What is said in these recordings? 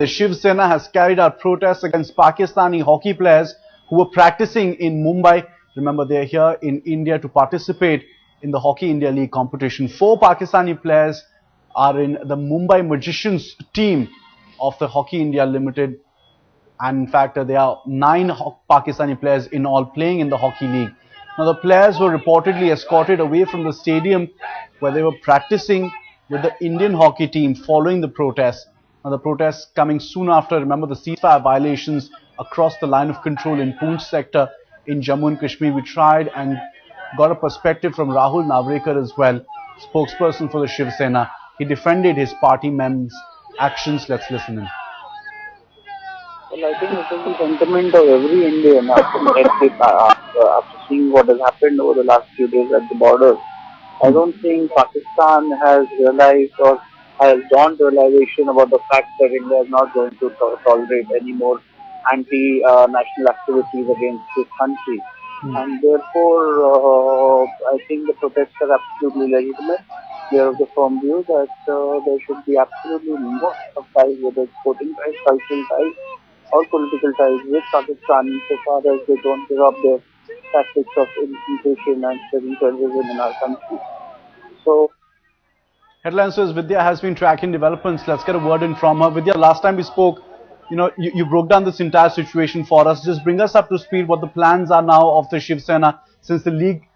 The Shiv Sena has carried out protests against Pakistani hockey players who were practicing in Mumbai. Remember, they are here in India to participate in the Hockey India League competition. 4 Pakistani players are in the Mumbai Magicians team of the Hockey India Limited. And in fact, there are 9 Pakistani players in all playing in the Hockey League. Now, the players were reportedly escorted away from the stadium where they were practicing with the Indian hockey team following the protests. Now, the protests coming soon after, remember, the ceasefire violations across the line of control in Poonch sector in Jammu and Kashmir. We tried and got a perspective from Rahul Navrekar as well, spokesperson for the Shiv Sena. He defended his party members' actions. Let's listen in. Well, I think it is the sentiment of every Indian after seeing what has happened over the last few days at the border. I don't think Pakistan has realized or has dawned realization about the fact that India is not going to tolerate any more anti-national activities against this country. And therefore, I think the protests are absolutely legitimate. We are of the firm view that there should be absolutely no ties, whether it's sporting ties, cultural ties, or political ties with Pakistan, so far as they don't give up their tactics of infiltration and spreading terrorism in our country. So, Headline says Vidya has been tracking developments. Let's get a word in from her. Vidya, last time we spoke, you broke down this entire situation for us. Just bring us up to speed what the plans are now of the Shiv Sena since the league,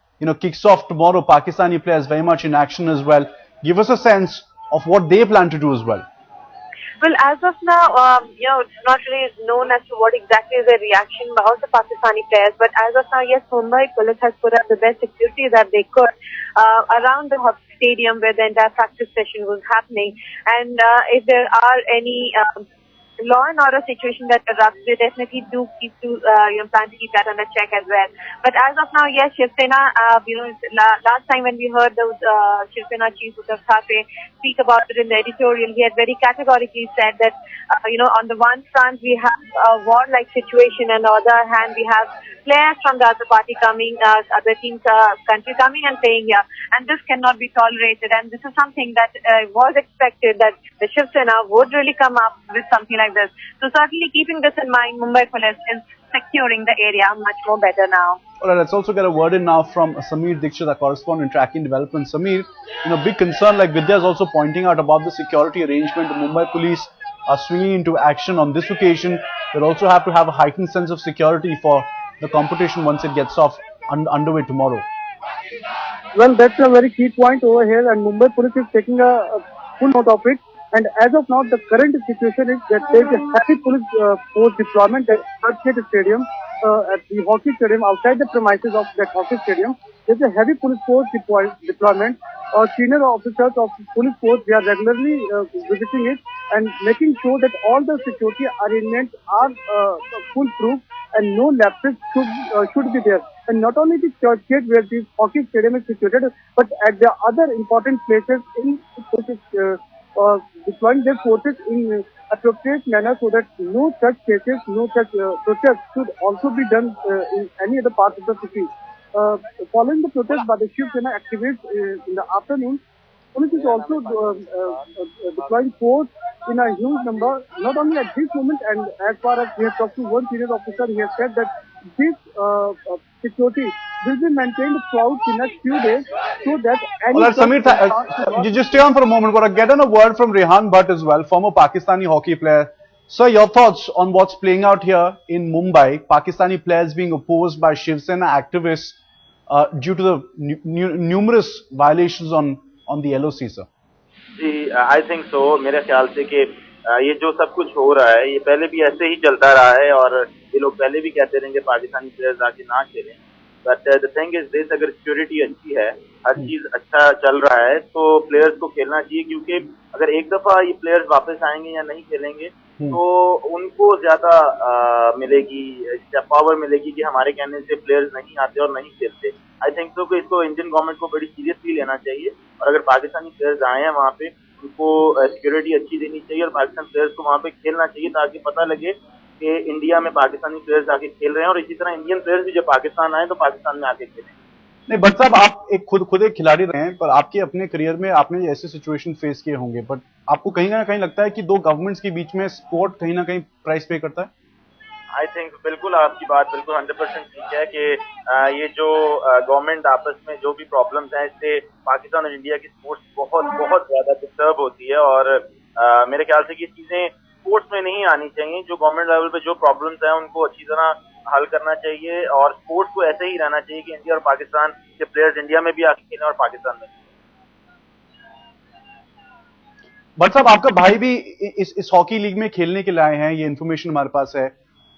kicks off tomorrow. Pakistani players very much in action as well. Give us a sense of what they plan to do as well. Well, as of now, it's not really known as to what exactly is the reaction of the Pakistani players. But as of now, yes, Mumbai police has put up the best security that they could around the hockey stadium where the entire practice session was happening. And if there are any law and order situation that erupts, they definitely do plan to keep that under check as well. But as of now, yes, Shiv Sena, last time when we heard those Shiv Sena chief Uddhav Thackeray speak about it in the editorial, he had very categorically said that, on the one front we have a war-like situation, and on the other hand we have players from the other party coming, other teams, country coming and playing here, and this cannot be tolerated. And this is something that was expected, that the Shiv Sena would really come up with something like this. So certainly keeping this in mind, Mumbai police is securing the area much more better now. Alright, let's also get a word in now from Samir Dikshit, our correspondent tracking developments. Samir, big concern like Vidya is also pointing out about the security arrangement. The Mumbai police are swinging into action on this occasion. They'll also have to have a heightened sense of security for the competition once it gets off underway tomorrow. Well, that's a very key point over here, and Mumbai police is taking a full note of it. And as of now, the current situation is that there is a heavy police force deployment at Churchgate Stadium, at the hockey stadium, outside the premises of that hockey stadium. There is a heavy police force deployment. Senior officers of police force, they are regularly visiting it and making sure that all the security arrangements are foolproof and no lapses should be there. And not only the Churchgate where this hockey stadium is situated, but at the other important places in deploying their forces in appropriate manner so that no such cases, no such protests should also be done in any other part of the city. Following the protest by the Shiv Sena activists in the afternoon, police is also deploying force in a huge number, not only at this moment, and as far as we have talked to one senior officer, he has said that this security will be maintained throughout the next few days so that any... Alright, Samir, you just stay on for a moment, but I'll get on a word from Rehan Bhatt as well, former Pakistani hockey player. Sir, your thoughts on what's playing out here in Mumbai, Pakistani players being opposed by Shiv Sena activists due to the numerous violations on the LOC, sir? I think so. मेरे ख्याल से कि ये जो सब कुछ हो रहा है ये पहले भी ऐसे ही चलता रहा है और ये लोग पहले भी कहते रहेंगे पाकिस्तानी प्लेयर्स आके ना खेलें. But the thing is this, अगर सिक्योरिटी अच्छी है, हर चीज अच्छा चल रहा है, तो प्लेयर्स को खेलना चाहिए. क्योंकि अगर एक दफा ये प्लेयर्स वापस आएंगे या नहीं खेलेंगे तो उनको ज्यादा मिलेगी, पावर मिलेगी कि हमारे कहने से प्लेयर्स नहीं आते और नहीं खेलते. आई थिंक सो कि इसको इंडियन गवर्नमेंट को बड़ी सीरियसली लेना चाहिए और अगर पाकिस्तानी प्लेयर्स आए हैं वहाँ पे उनको सिक्योरिटी अच्छी देनी चाहिए और पाकिस्तान प्लेयर्स को वहाँ पे खेलना चाहिए ताकि पता लगे कि इंडिया में पाकिस्तानी प्लेयर्स आके खेल रहे हैं और इसी तरह इंडियन प्लेयर्स भी जब पाकिस्तान आए तो पाकिस्तान में आके खेलें. नहीं बट साहब, आप एक खुद एक खिलाड़ी रहे हैं, पर आपके अपने करियर में आपने ऐसे सिचुएशन फेस किए होंगे, बट आपको कहीं ना कहीं लगता है कि दो गवर्नमेंट्स के बीच में स्पोर्ट कहीं ना कहीं प्राइस पे करता है? आई थिंक बिल्कुल आपकी बात बिल्कुल 100% ठीक है कि ये जो गवर्नमेंट आपस में जो भी प्रॉब्लम्स हैं, इससे पाकिस्तान और इंडिया की स्पोर्ट्स बहुत बहुत ज्यादा डिस्टर्ब होती है। और मेरे ख्याल से ये चीजें स्पोर्ट्स में नहीं आनी चाहिए। जो गवर्नमेंट लेवल पे जो प्रॉब्लम्स हैं उनको अच्छी तरह हल करना चाहिए, और स्पोर्ट्स को ऐसे ही रहना चाहिए कि इंडिया और पाकिस्तान के प्लेयर्स इंडिया में भी आके खेलें और पाकिस्तान में। बट साहब, आपका भाई भी इस हॉकी लीग में खेलने के लिए आए हैं, ये इन्फॉर्मेशन हमारे पास है।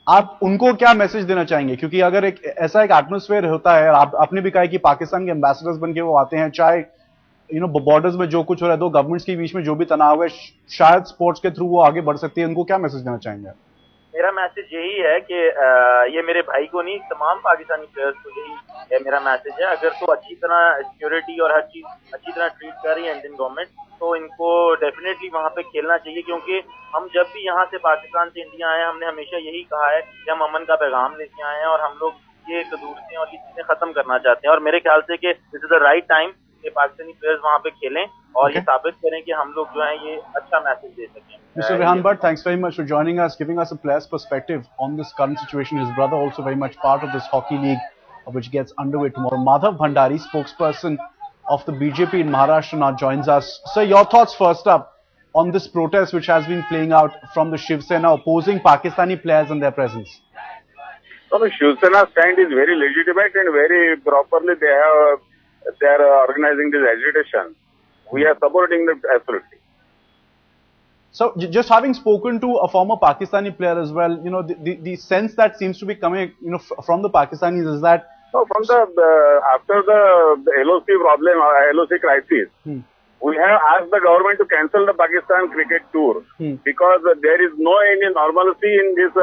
आप उनको क्या मैसेज देना चाहेंगे? क्योंकि अगर ऐसा एक एटमोस्फेयर होता है, आपने भी कहा है कि पाकिस्तान के एम्बेसडर्स बन के वो आते हैं, चाहे बॉर्डर्स में जो कुछ हो रहा है, दो गवर्नमेंट्स के बीच में जो भी तनाव है, शायद स्पोर्ट्स के थ्रू वो आगे बढ़ सकती है। उनको क्या मैसेज देना चाहेंगे? मेरा मैसेज यही है कि ये मेरे भाई को नहीं, तमाम पाकिस्तानी प्लेयर्स को यही मेरा मैसेज है। अगर तो अच्छी तरह सिक्योरिटी और हर चीज अच्छी तरह ट्रीट कर रही है इंडियन गवर्नमेंट, तो इनको डेफिनेटली वहां पे खेलना चाहिए। क्योंकि हम जब भी यहाँ से पाकिस्तान से इंडिया आए, हमने हमेशा यही कहा है कि हम अमन का पैगाम लेके आए हैं और हम लोग ये कदूरतें और ये चीजें खत्म करना चाहते हैं। और मेरे ख्याल से कि this is the right time कि पाकिस्तानी प्लेयर्स वहां पे खेलें और ये साबित करें कि हम लोग जो है ये अच्छा मैसेज दे सकें। Mr. Rehan Bhatt, thanks very much for joining us, giving us a player's perspective on this current situation. His brother also very much part of this hockey league, which gets underway tomorrow. Madhav Bhandari, spokesperson of the BJP in Maharashtra, now joins us. Sir, your thoughts first up on this protest which has been playing out from the Shiv Sena opposing Pakistani players and their presence. So the Shiv Sena stand is very legitimate and very properly they are organizing this agitation. We are supporting them absolutely. So, just having spoken to a former Pakistani player as well, the sense that seems to be coming, from the Pakistanis is that. So, from the after the LOC problem, LOC crisis, we have asked the government to cancel the Pakistan cricket tour because there is no any normalcy in this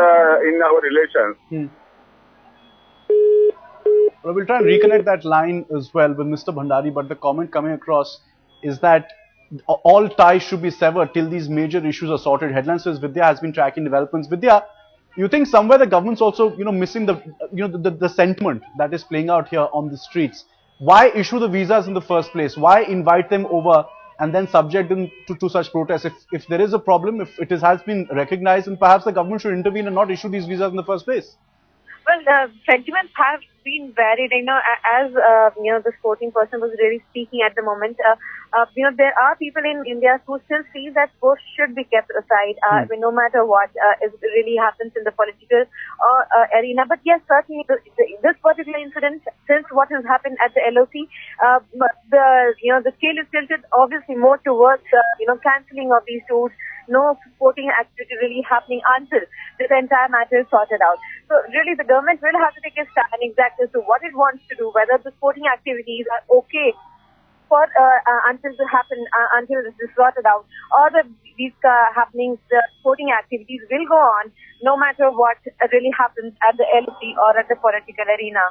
in our relations. Well, we'll try and reconnect that line as well with Mr. Bhandari, but the comment coming across is that all ties should be severed till these major issues are sorted. Headline says Vidya has been tracking developments. Vidya, you think somewhere the government's also, missing the sentiment that is playing out here on the streets? Why issue the visas in the first place? Why invite them over and then subject them to such protests? If there is a problem, if it has been recognized, then perhaps the government should intervene and not issue these visas in the first place. Well, sentiments have been varied. As the sporting person was really speaking at the moment. There are people in India who still feel that sports should be kept aside. No matter what really happens in the political arena. But yes, certainly this particular incident, since what has happened at the LOC, the scale is tilted obviously more towards cancelling of these tours. No sporting activity really happening until this entire matter is sorted out. So really the government will have to take a stand exactly as to what it wants to do, whether the sporting activities are okay for until this happen, until this is sorted out, or these happenings, the sporting activities will go on no matter what really happens at the LC or at the political arena.